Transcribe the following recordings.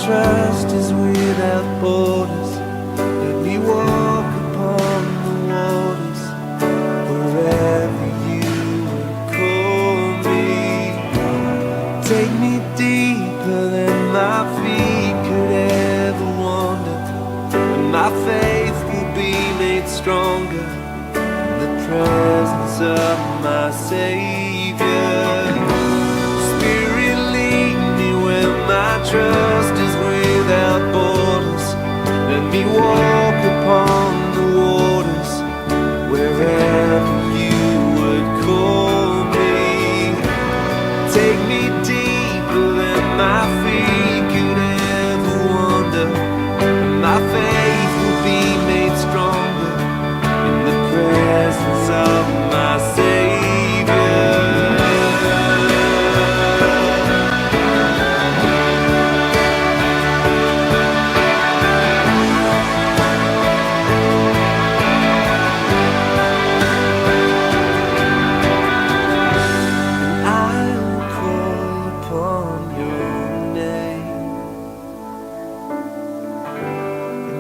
trust is without borders. Let me walk upon the waters wherever you would call me. Take me deeper than my feet could ever wander, and my faith will be made stronger in the presence of my Savior. Spirit, lead me where my trust is without borders. Let me walk upon the waters wherever you would call me. Take me deeper than my feet could ever wander, and my faith will be made stronger in the presence of my Savior.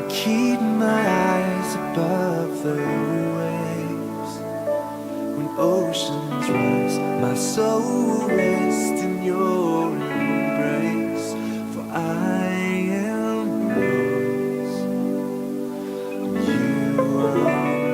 Keep my eyes above the waves. When oceans rise, my soul rests in your embrace. For I am yours, you are mine.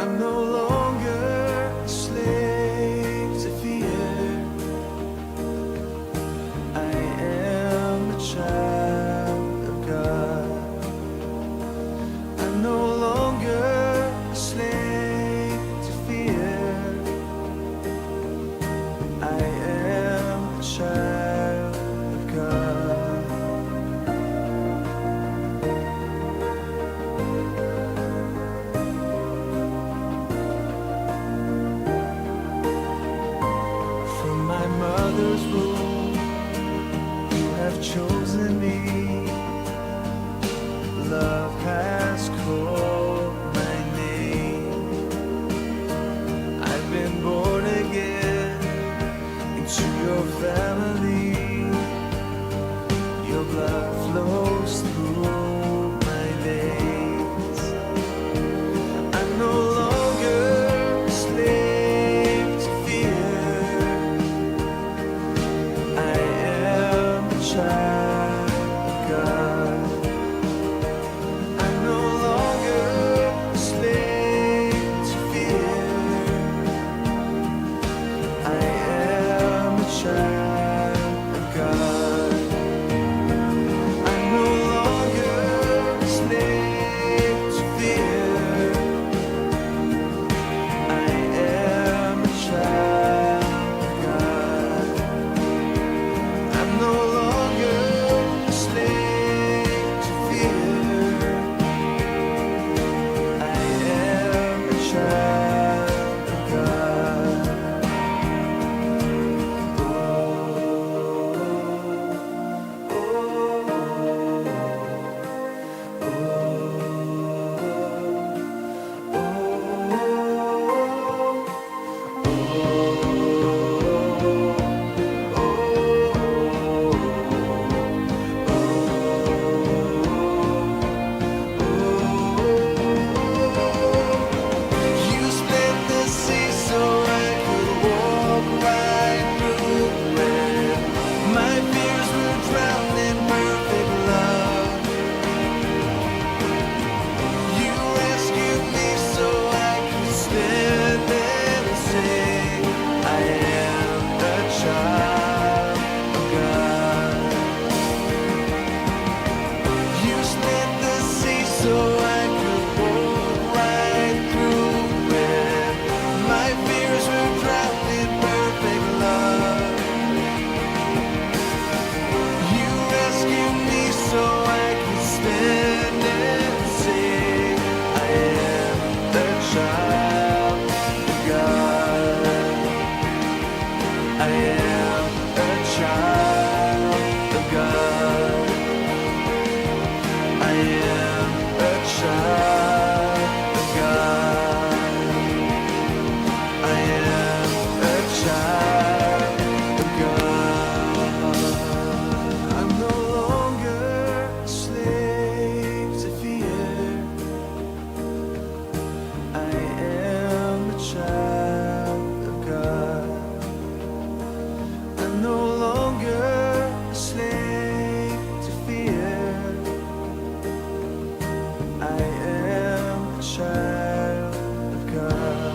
I'm no longer a slave to fear. I am a child of God. I'm no longer a slave to fear. I am a child of God. From my mother's womb, you have chosen me. Love has called my name. I've been born again into your family. Your blood flows through my veins. I'm no longer a slave to fear. I am a child of God. I'm no longer a slave to fear. I am a child of God. I'm no longer a slave to fear. I am a child of God. I'm no longer a slave to fear. I am a child of God. You split the sea so I could walk right through it. My fears were drowned in perfect love. You rescued me so I could stand and say, I am a child of God. You split the sea so I could walk right through it. My fears were drowned in perfect love. You rescued me so I could stand and say, I am the child of God. I am a child of God. I am a child of God. I am a child of God. I'm no longer a slave to fear. I am a child of God. I'm no longer a slave to fear. I am a child of God.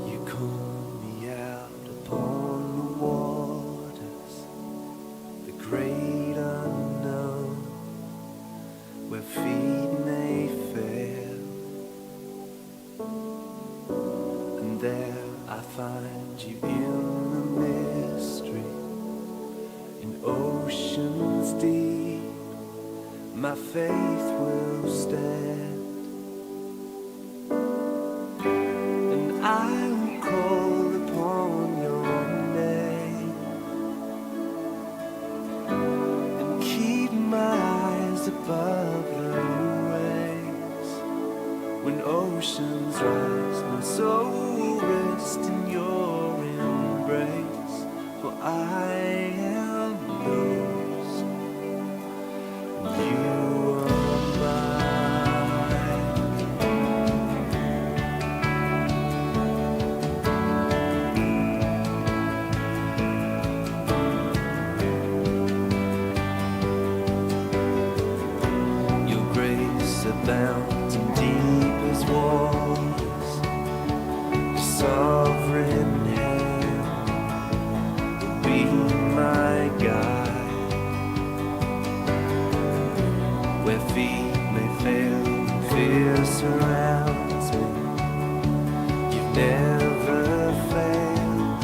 You call me out upon the waters, the great unknown, where feet may fail, and there I find you in the mystery, in oceans deep. My faith will stand, and I will call upon your name, and keep my eyes above the waves. When oceans rise, my soul will rest in your embrace. For I am yours, and you are mine. and deep as waters, your sovereign hand will be my guide. Where feet may fail, fear surrounds me. You've never failed,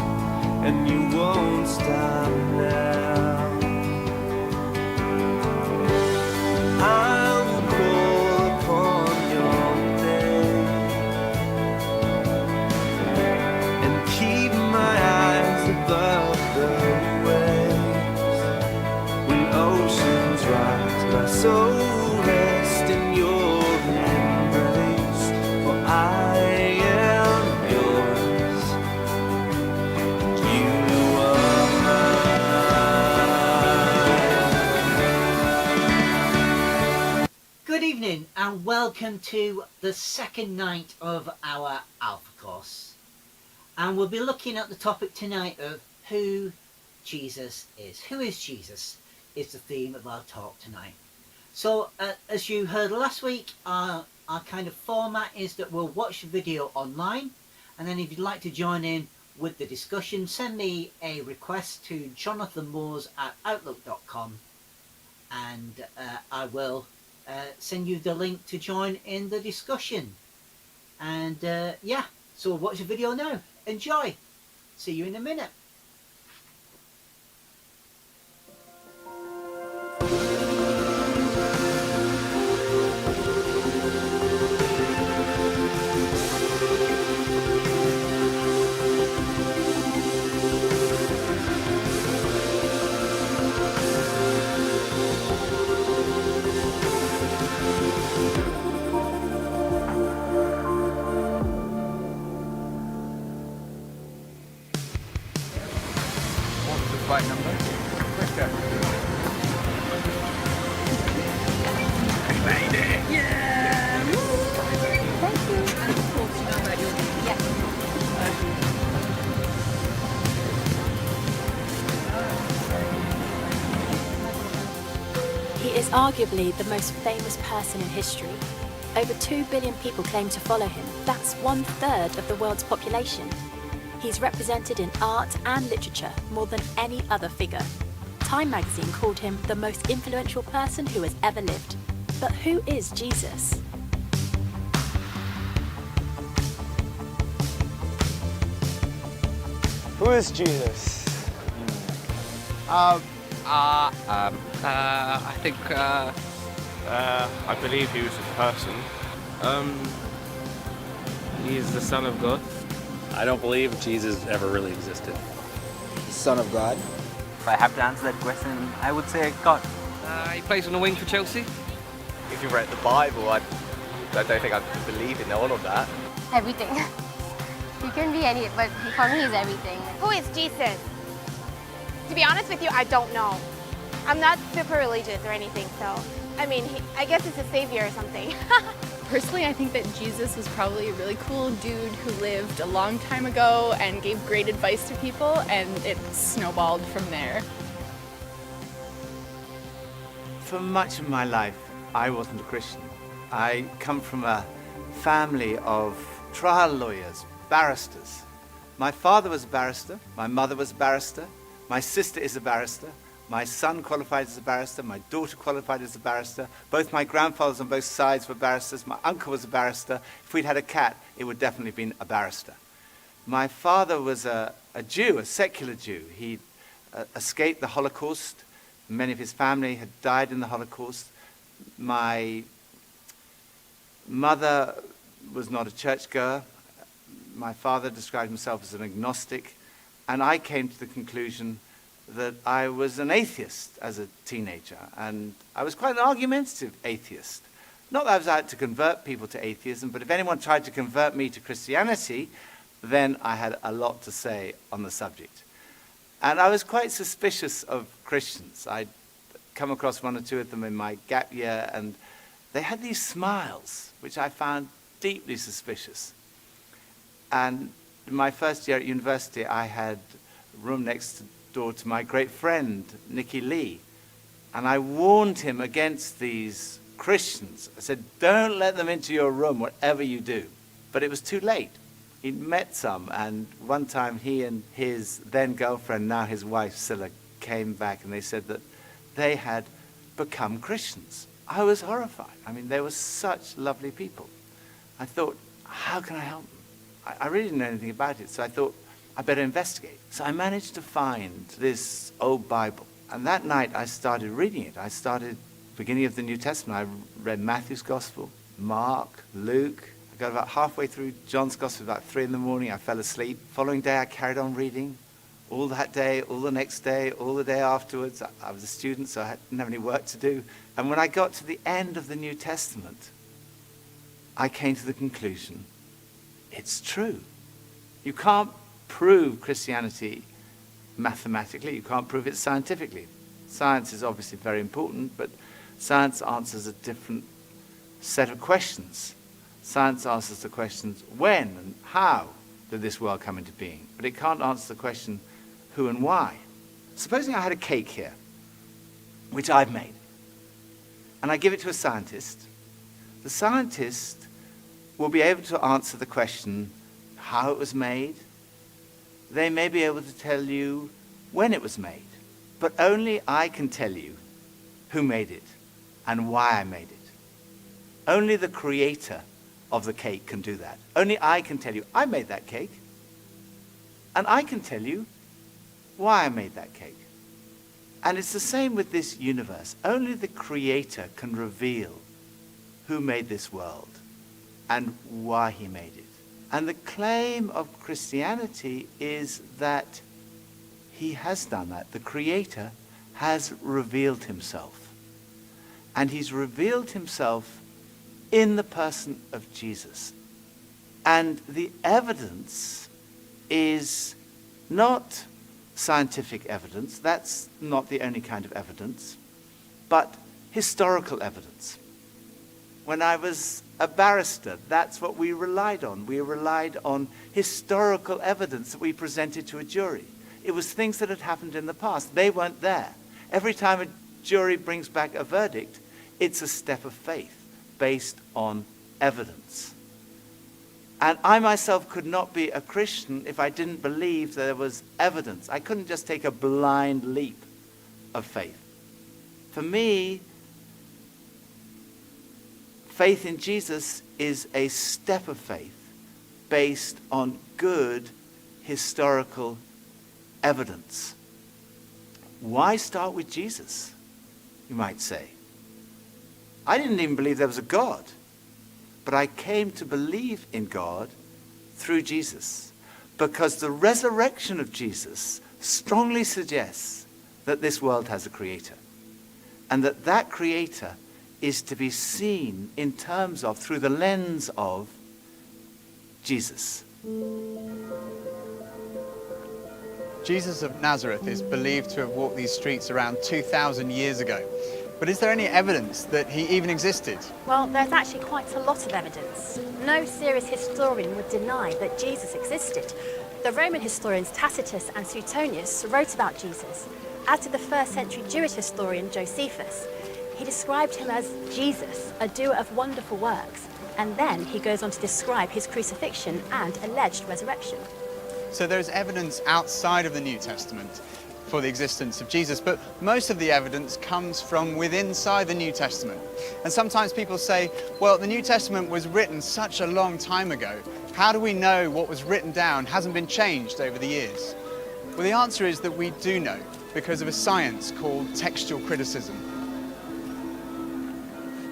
and you won't stop now. I will call upon your name and keep my eyes above the waves. When oceans rise, my soul rests in your embrace. For I am yours, you are mine. Good evening and welcome to the second night of our Alpha course. And we'll be looking at the topic tonight of who Jesus is. Who is Jesus is the theme of our talk tonight. So as you heard last week, our kind of format is that we'll watch the video online, and then if you'd like to join in with the discussion, send me a request to jonathanmoores@outlook.com, and I will send you the link to join in the discussion. And yeah, so we'll watch the video now. Enjoy. See you in a minute. What's the flight number? Quicker. We made it! Yeah! Woo! Thank you. And of course, you know about your yes. He is arguably the most famous person in history. Over 2 billion people claim to follow him. That's 1/3 of the world's population. He's represented in art and literature more than any other figure. Time magazine called him the most influential person who has ever lived. But who is Jesus? Who is Jesus? I believe he was a person. He is the Son of God. I don't believe Jesus ever really existed. Son of God. If I have to answer that question, I would say God. He plays on the wing for Chelsea. If you read the Bible, I don't think I believe in all of that. Everything. You can be any, but for me, he's everything. Who is Jesus? To be honest with you, I don't know. I'm not super religious or anything, so I mean, I guess it's a savior or something. Personally, I think that Jesus was probably a really cool dude who lived a long time ago and gave great advice to people, and it snowballed from there. For much of my life, I wasn't a Christian. I come from a family of trial lawyers, barristers. My father was a barrister, my mother was a barrister, my sister is a barrister, my son qualified as a barrister, my daughter qualified as a barrister, both my grandfathers on both sides were barristers, my uncle was a barrister. If we'd had a cat, it would definitely have been a barrister. My father was a Jew, a secular Jew. He escaped the Holocaust. Many of his family had died in the Holocaust. My mother was not a churchgoer. My father described himself as an agnostic. And I came to the conclusion that I was an atheist as a teenager. And I was quite an argumentative atheist. Not that I was out to convert people to atheism, but if anyone tried to convert me to Christianity, then I had a lot to say on the subject. And I was quite suspicious of Christians. I'd come across one or two of them in my gap year, and they had these smiles, which I found deeply suspicious. And in my first year at university, I had a room next door to my great friend, Nicky Lee. And I warned him against these Christians. I said, don't let them into your room, whatever you do. But it was too late. He'd met some, and one time he and his then girlfriend, now his wife, Scylla, came back and they said that they had become Christians. I was horrified. I mean, they were such lovely people. I thought, how can I help them? I really didn't know anything about it, so I thought, I better investigate. So I managed to find this old Bible. And that night I started reading it. I started beginning of the New Testament. I read Matthew's Gospel, Mark, Luke. I got about halfway through John's Gospel, about 3 in the morning. I fell asleep. Following day I carried on reading. All that day, all the next day, all the day afterwards. I was a student, so I didn't have any work to do. And when I got to the end of the New Testament, I came to the conclusion, it's true. You can't prove Christianity mathematically. You can't prove it scientifically. Science is obviously very important, but science answers a different set of questions. Science answers the questions, when and how did this world come into being? But it can't answer the question, who and why. Supposing I had a cake here, which I've made, and I give it to a scientist. The scientist will be able to answer the question, how it was made. They may be able to tell you when it was made, but only I can tell you who made it and why I made it. Only the creator of the cake can do that. Only I can tell you, I made that cake, and I can tell you why I made that cake. And it's the same with this universe. Only the creator can reveal who made this world and why he made it. And the claim of Christianity is that he has done that. The creator has revealed himself. And he's revealed himself in the person of Jesus. And the evidence is not scientific evidence. That's not the only kind of evidence, but historical evidence. When I was a barrister, that's what we relied on. We relied on historical evidence that we presented to a jury. It was things that had happened in the past. They weren't there. Every time a jury brings back a verdict, it's a step of faith based on evidence. And I myself could not be a Christian if I didn't believe there was evidence. I couldn't just take a blind leap of faith. For me, faith in Jesus is a step of faith based on good historical evidence. Why start with Jesus, you might say? I didn't even believe there was a God, but I came to believe in God through Jesus because the resurrection of Jesus strongly suggests that this world has a creator and that that creator is to be seen in terms of, through the lens of, Jesus. Jesus of Nazareth is believed to have walked these streets around 2,000 years ago. But is there any evidence that he even existed? Well, there's actually quite a lot of evidence. No serious historian would deny that Jesus existed. The Roman historians Tacitus and Suetonius wrote about Jesus, as did the first century Jewish historian Josephus. He described him as Jesus, a doer of wonderful works, and then he goes on to describe his crucifixion and alleged resurrection. So there's evidence outside of the New Testament for the existence of Jesus, but most of the evidence comes from within inside the New Testament. And sometimes people say, well, the New Testament was written such a long time ago. How do we know what was written down hasn't been changed over the years? Well, the answer is that we do know because of a science called textual criticism.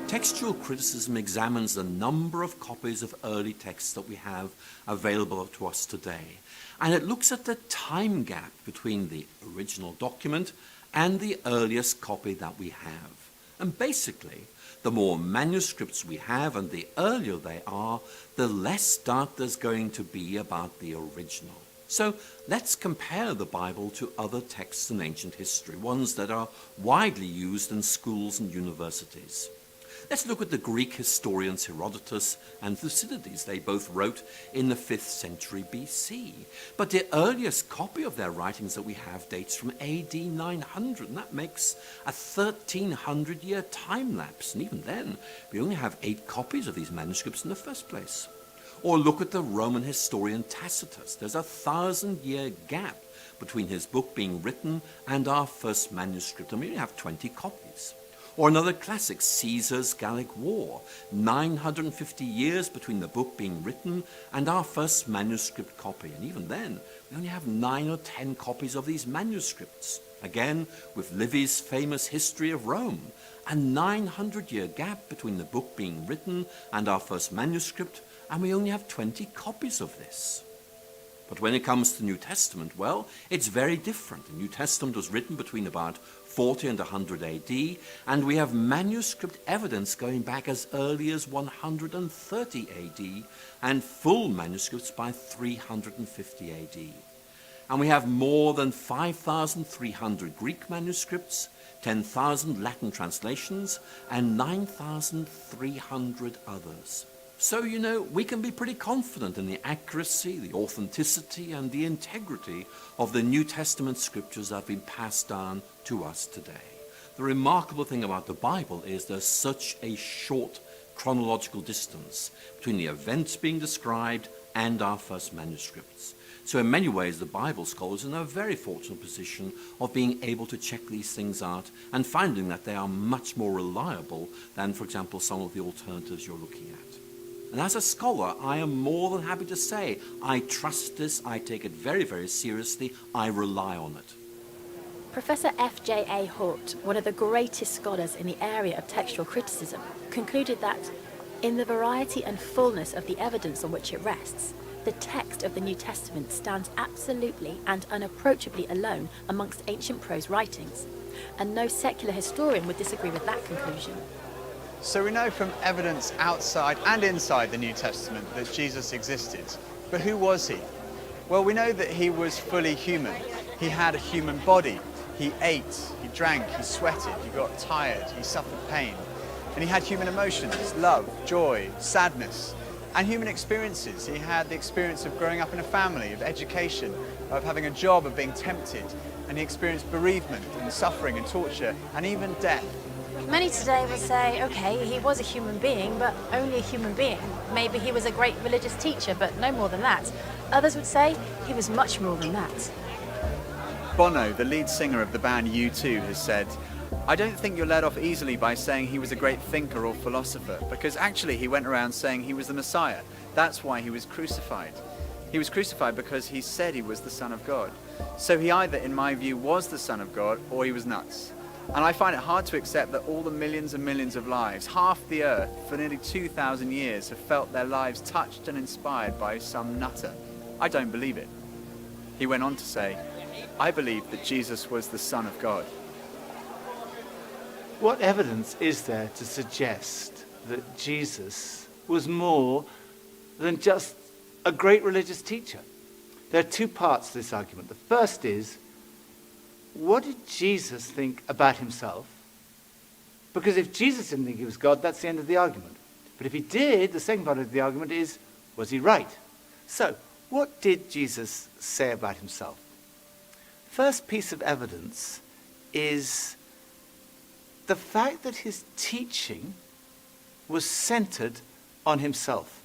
Textual criticism examines the number of copies of early texts that we have available to us today. And it looks at the time gap between the original document and the earliest copy that we have. And basically, the more manuscripts we have and the earlier they are, the less doubt there's going to be about the original. So let's compare the Bible to other texts in ancient history, ones that are widely used in schools and universities. Let's look at the Greek historians Herodotus and Thucydides. They both wrote in the 5th century BC. But the earliest copy of their writings that we have dates from AD 900, and that makes a 1300-year time lapse. And even then, we only have 8 copies of these manuscripts in the first place. Or look at the Roman historian Tacitus. There's a 1,000-year gap between his book being written and our first manuscript, and we only have 20 copies. Or another classic, Caesar's Gallic War, 950 years between the book being written and our first manuscript copy. And even then, we only have 9 or 10 copies of these manuscripts. Again, with Livy's famous History of Rome, a 900-year gap between the book being written and our first manuscript, and we only have 20 copies of this. But when it comes to the New Testament, well, it's very different. The New Testament was written between about 40 and 100 AD, and we have manuscript evidence going back as early as 130 AD, and full manuscripts by 350 AD. And we have more than 5,300 Greek manuscripts, 10,000 Latin translations, and 9,300 others. So, we can be pretty confident in the accuracy, the authenticity, and the integrity of the New Testament scriptures that have been passed down to us today. The remarkable thing about the Bible is there's such a short chronological distance between the events being described and our first manuscripts. So in many ways, the Bible scholars are in a very fortunate position of being able to check these things out and finding that they are much more reliable than, for example, some of the alternatives you're looking at. And as a scholar, I am more than happy to say, I trust this, I take it very, very seriously, I rely on it. Professor F.J.A. Hort, one of the greatest scholars in the area of textual criticism, concluded that, in the variety and fullness of the evidence on which it rests, the text of the New Testament stands absolutely and unapproachably alone amongst ancient prose writings, and no secular historian would disagree with that conclusion. So we know from evidence outside and inside the New Testament that Jesus existed. But who was he? Well, we know that he was fully human. He had a human body. He ate, he drank, he sweated, he got tired, he suffered pain. And he had human emotions, love, joy, sadness, and human experiences. He had the experience of growing up in a family, of education, of having a job, of being tempted. And he experienced bereavement and suffering and torture and even death. Many today would say, okay, he was a human being, but only a human being. Maybe he was a great religious teacher, but no more than that. Others would say he was much more than that. Bono, the lead singer of the band U2, has said, I don't think you're let off easily by saying he was a great thinker or philosopher, because actually he went around saying he was the Messiah. That's why he was crucified. He was crucified because he said he was the Son of God. So he either, in my view, was the Son of God or he was nuts. And I find it hard to accept that all the millions and millions of lives, half the earth, for nearly 2,000 years, have felt their lives touched and inspired by some nutter. I don't believe it. He went on to say, I believe that Jesus was the Son of God. What evidence is there to suggest that Jesus was more than just a great religious teacher? There are 2 parts to this argument. The first is, what did Jesus think about himself? Because if Jesus didn't think he was God, that's the end of the argument. But if he did, the second part of the argument is, was he right? So, what did Jesus say about himself? First piece of evidence is the fact that his teaching was centered on himself.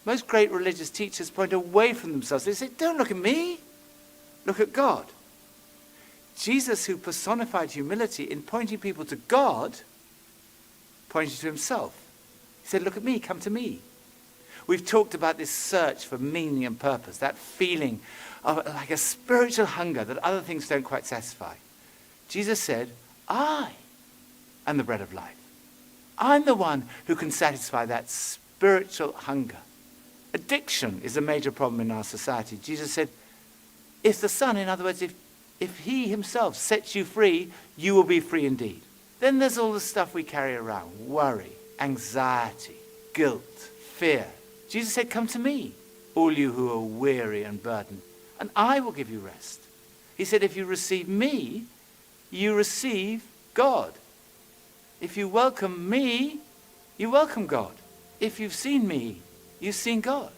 Most great religious teachers point away from themselves. They say, don't look at me, look at God. Jesus, who personified humility in pointing people to God, pointed to himself. He said, look at me, come to me. We've talked about this search for meaning and purpose, that feeling of like a spiritual hunger that other things don't quite satisfy. Jesus said, I am the bread of life. I'm the one who can satisfy that spiritual hunger. Addiction is a major problem in our society. Jesus said, if the Son, in other words, if he himself sets you free, you will be free indeed. Then there's all the stuff we carry around, worry, anxiety, guilt, fear. Jesus said, come to me, all you who are weary and burdened, and I will give you rest. He said, if you receive me, you receive God. If you welcome me, You welcome God. If you've seen me, you've seen God.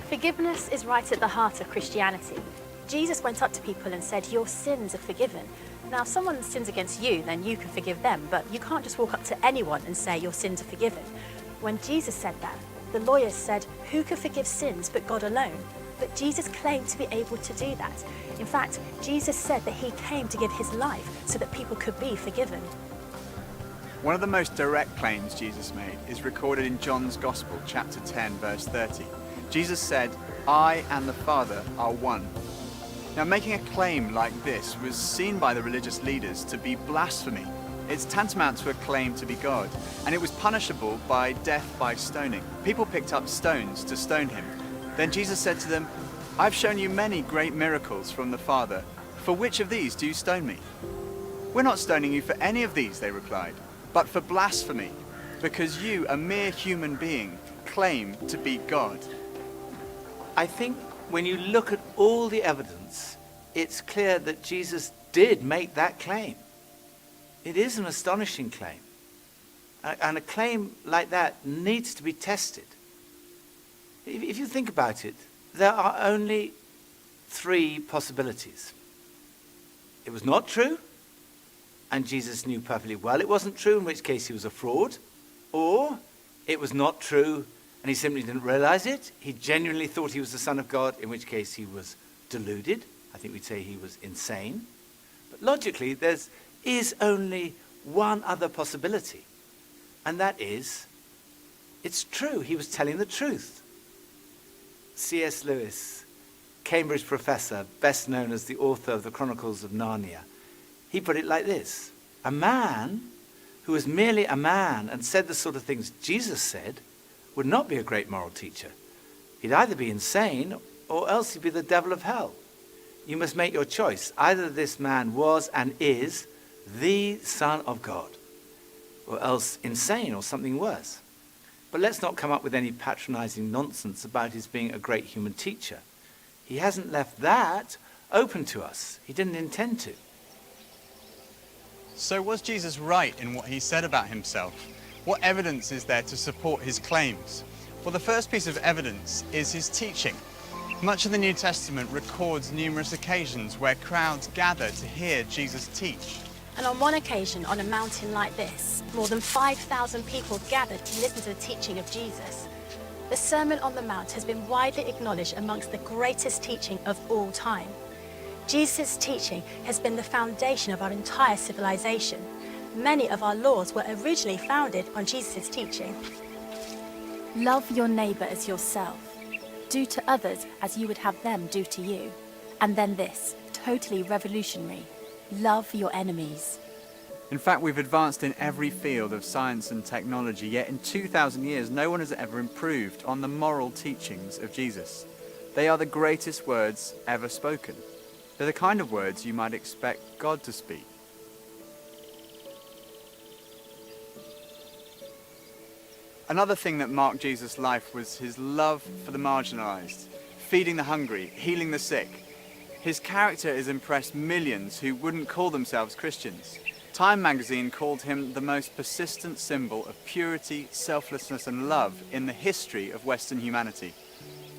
Forgiveness is right at the heart of Christianity. Jesus went up to people and said, your sins are forgiven. Now, if someone sins against you, then you can forgive them, but you can't just walk up to anyone and say your sins are forgiven. When Jesus said that, the lawyers said, who can forgive sins but God alone? But Jesus claimed to be able to do that. In fact, Jesus said that he came to give his life so that people could be forgiven. One of the most direct claims Jesus made is recorded in John's Gospel, chapter 10, verse 30. Jesus said, I and the Father are one. Now, making a claim like this was seen by the religious leaders to be blasphemy. It's tantamount to a claim to be God, and it was punishable by death by stoning. People picked up stones to stone him. Then Jesus said to them, I've shown you many great miracles from the Father. For which of these do you stone me? We're not stoning you for any of these, they replied, but for blasphemy, because you, a mere human being, claim to be God. I think when you look at all the evidence, it's clear that Jesus did make that claim. It is an astonishing claim. And a claim like that needs to be tested. If you think about it, there are only three possibilities. It was not true, and Jesus knew perfectly well it wasn't true, in which case he was a fraud. Or it was not true, and he simply didn't realize it. He genuinely thought he was the Son of God, in which case he was deluded. I think we'd say he was insane. But logically, there is only one other possibility, and that is, it's true. He was telling the truth. C.S. Lewis, Cambridge professor, best known as the author of the Chronicles of Narnia, he put it like this: a man who was merely a man and said the sort of things Jesus said would not be a great moral teacher. He'd either be insane or else he'd be the devil of hell. You must make your choice. Either this man was and is the Son of God, or else insane or something worse. But let's not come up with any patronizing nonsense about his being a great human teacher. He hasn't left that open to us. He didn't intend to. So was Jesus right in what he said about himself? What evidence is there to support his claims? Well, the first piece of evidence is his teaching. Much of the New Testament records numerous occasions where crowds gather to hear Jesus teach. And on one occasion, on a mountain like this, more than 5,000 people gathered to listen to the teaching of Jesus. The Sermon on the Mount has been widely acknowledged amongst the greatest teaching of all time. Jesus' teaching has been the foundation of our entire civilization. Many of our laws were originally founded on Jesus' teaching. Love your neighbour as yourself. Do to others as you would have them do to you. And then this, totally revolutionary. Love your enemies. In fact, we've advanced in every field of science and technology, yet in 2,000 years, no one has ever improved on the moral teachings of Jesus. They are the greatest words ever spoken. They're the kind of words you might expect God to speak. Another thing that marked Jesus' life was his love for the marginalized, feeding the hungry, healing the sick. His character has impressed millions who wouldn't call themselves Christians. Time magazine called him the most persistent symbol of purity, selflessness, and love in the history of Western humanity.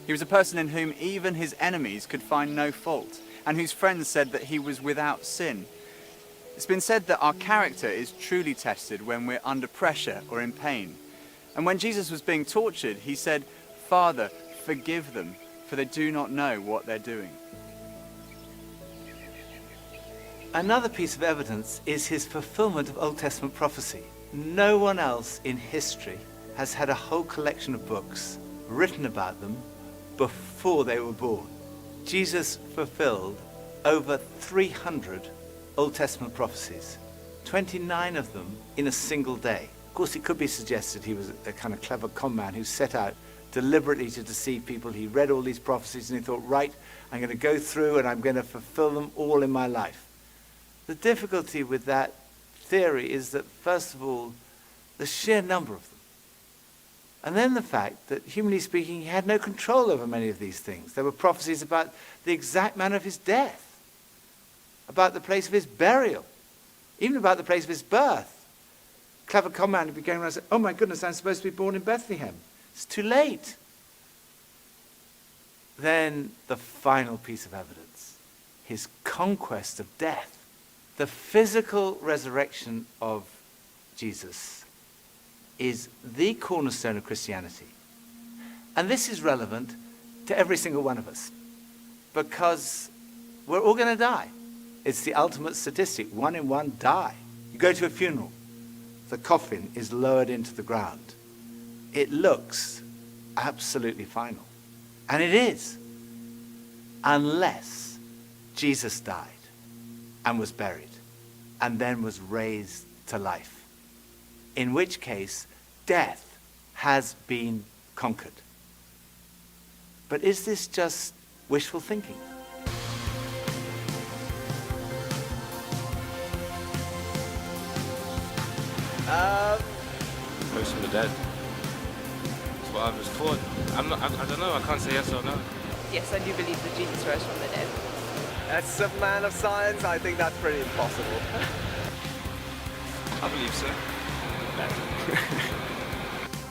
He was a person in whom even his enemies could find no fault, and whose friends said that he was without sin. It's been said that our character is truly tested when we're under pressure or in pain. And when Jesus was being tortured, he said, "Father, forgive them, for they do not know what they're doing." Another piece of evidence is his fulfillment of Old Testament prophecy. No one else in history has had a whole collection of books written about them before they were born. Jesus fulfilled over 300 Old Testament prophecies, 29 of them in a single day. Of course, it could be suggested he was a kind of clever con man who set out deliberately to deceive people. He read all these prophecies and he thought, right, I'm going to go through and I'm going to fulfill them all in my life. The difficulty with that theory is that, first of all, the sheer number of them. And then the fact that, humanly speaking, he had no control over many of these things. There were prophecies about the exact manner of his death. about the place of his burial, even about the place of his birth. Clever comment would be going around and say, oh my goodness, I'm supposed to be born in Bethlehem. It's too late. Then the final piece of evidence, his conquest of death. The physical resurrection of Jesus is the cornerstone of Christianity. And this is relevant to every single one of us, because we're all going to die. It's the ultimate statistic. 1 in 1 die. You go to a funeral, the coffin is lowered into the ground. It looks absolutely final. And it is. Unless Jesus died and was buried and then was raised to life. In which case, death has been conquered. But is this just wishful thinking? Rose from the dead. That's what I was taught. I don't know, I can't say yes or no. Yes, I do believe that Jesus rose from the dead. As a man of science, I think that's pretty impossible. I believe so.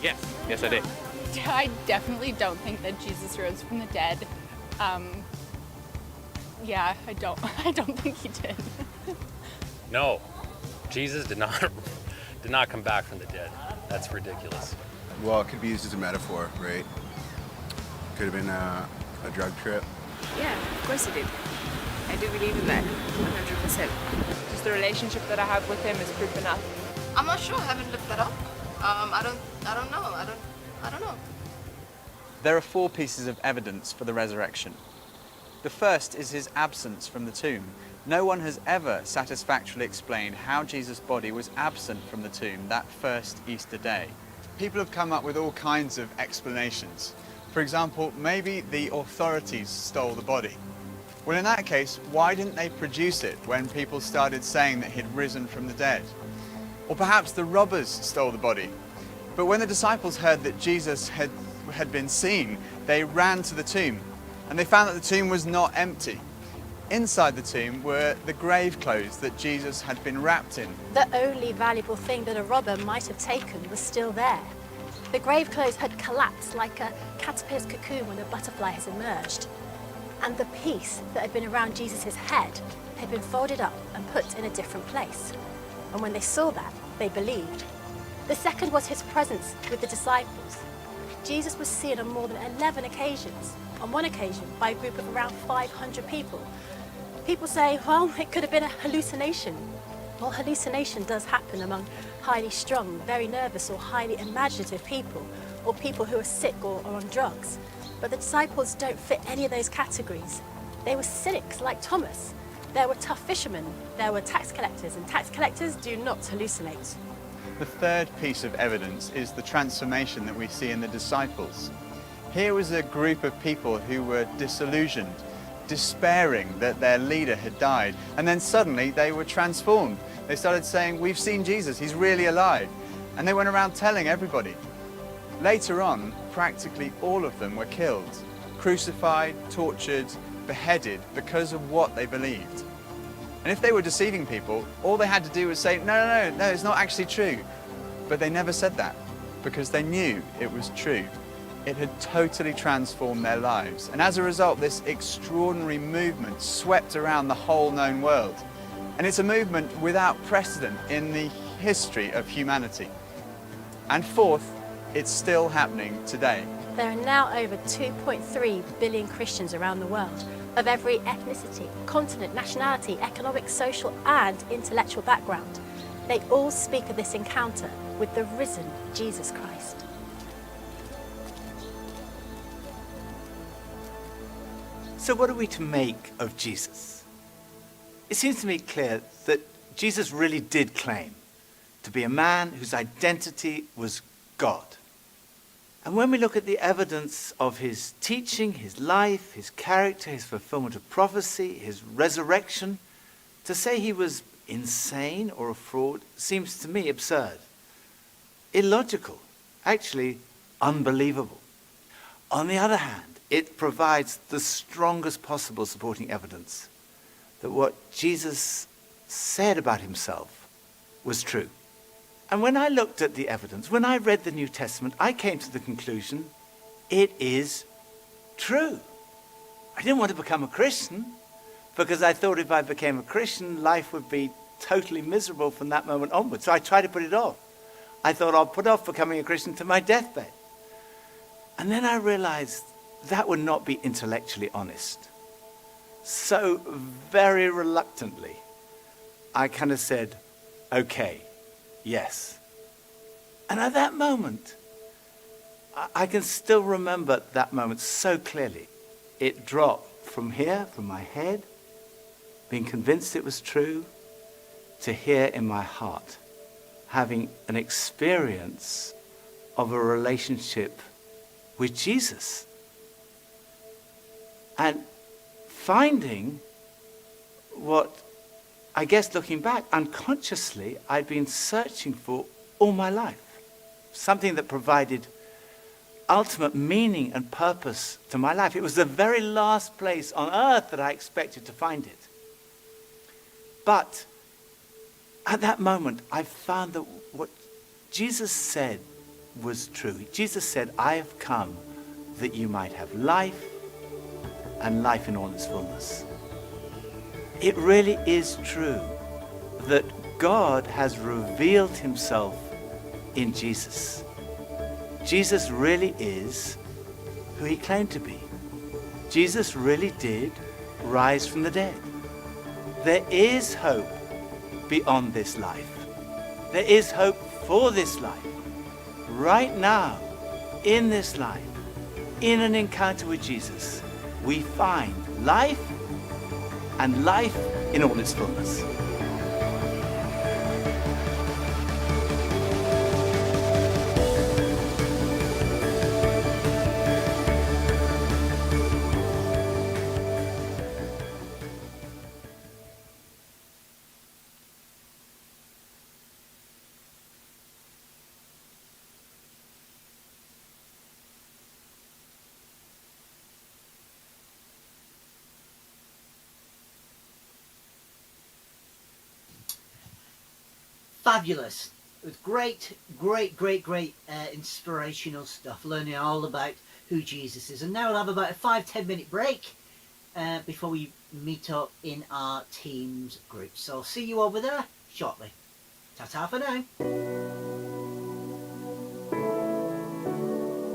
Yes, I did. I definitely don't think that Jesus rose from the dead. Yeah, I don't think he did. No, Jesus did not come back from the dead. That's ridiculous. Well, it could be used as a metaphor, right? Could have been a drug trip. Yeah, of course he did. I do believe in that, 100%. Just the relationship that I have with him is proof enough. I'm not sure. I haven't looked that up. I don't know. I don't know. There are 4 pieces of evidence for the resurrection. The first is his absence from the tomb. No one has ever satisfactorily explained how Jesus' body was absent from the tomb that first Easter day. People have come up with all kinds of explanations. For example, maybe the authorities stole the body. Well, in that case, why didn't they produce it when people started saying that he'd risen from the dead? Or perhaps the robbers stole the body. But when the disciples heard that Jesus had been seen, they ran to the tomb, and they found that the tomb was not empty. Inside the tomb were the grave clothes that Jesus had been wrapped in. The only valuable thing that a robber might have taken was still there. The grave clothes had collapsed like a caterpillar's cocoon when a butterfly has emerged. And the piece that had been around Jesus' head had been folded up and put in a different place. And when they saw that, they believed. The second was his presence with the disciples. Jesus was seen on more than 11 occasions, on one occasion by a group of around 500 people. People say, well, it could have been a hallucination. Well, hallucination does happen among highly strung, very nervous or highly imaginative people, or people who are sick or on drugs. But the disciples don't fit any of those categories. They were cynics like Thomas. There were tough fishermen, there were tax collectors, and tax collectors do not hallucinate. The third piece of evidence is the transformation that we see in the disciples. Here was a group of people who were disillusioned, despairing that their leader had died, and then suddenly they were transformed. They started saying, we've seen Jesus, he's really alive. And they went around telling everybody. Later on, practically all of them were killed, crucified, tortured, beheaded because of what they believed. And if they were deceiving people, all they had to do was say, no, it's not actually true. But they never said that because they knew it was true. It had totally transformed their lives. And as a result, this extraordinary movement swept around the whole known world. And it's a movement without precedent in the history of humanity. And fourth, it's still happening today. There are now over 2.3 billion Christians around the world, of every ethnicity, continent, nationality, economic, social and intellectual background. They all speak of this encounter with the risen Jesus Christ. So what are we to make of Jesus? It seems to me clear that Jesus really did claim to be a man whose identity was God. And when we look at the evidence of his teaching, his life, his character, his fulfillment of prophecy, his resurrection, to say he was insane or a fraud seems to me absurd, illogical, actually unbelievable. On the other hand, it provides the strongest possible supporting evidence that what Jesus said about himself was true. And when I looked at the evidence, when I read the New Testament, I came to the conclusion it is true. I didn't want to become a Christian because I thought if I became a Christian, life would be totally miserable from that moment onwards. So I tried to put it off. I thought I'll put off becoming a Christian to my deathbed. And then I realized that would not be intellectually honest. So very reluctantly, I kind of said, okay, yes. And at that moment, I can still remember that moment so clearly. It dropped from here, from my head, being convinced it was true, to here in my heart, having an experience of a relationship with Jesus. And finding what, I guess looking back, unconsciously, I'd been searching for all my life. Something that provided ultimate meaning and purpose to my life. It was the very last place on earth that I expected to find it. But at that moment, I found that what Jesus said was true. Jesus said, I have come that you might have life and life in all its fullness. It really is true that God has revealed himself in Jesus. Jesus really is who he claimed to be. Jesus really did rise from the dead. There is hope beyond this life. There is hope for this life. Right now, in this life, in an encounter with Jesus, we find life and life in all its fullness. Fabulous. It was great inspirational stuff, learning all about who Jesus is. And now we'll have about a 5-10 minute break before we meet up in our teams group. So I'll see you over there shortly. Ta-ta for now.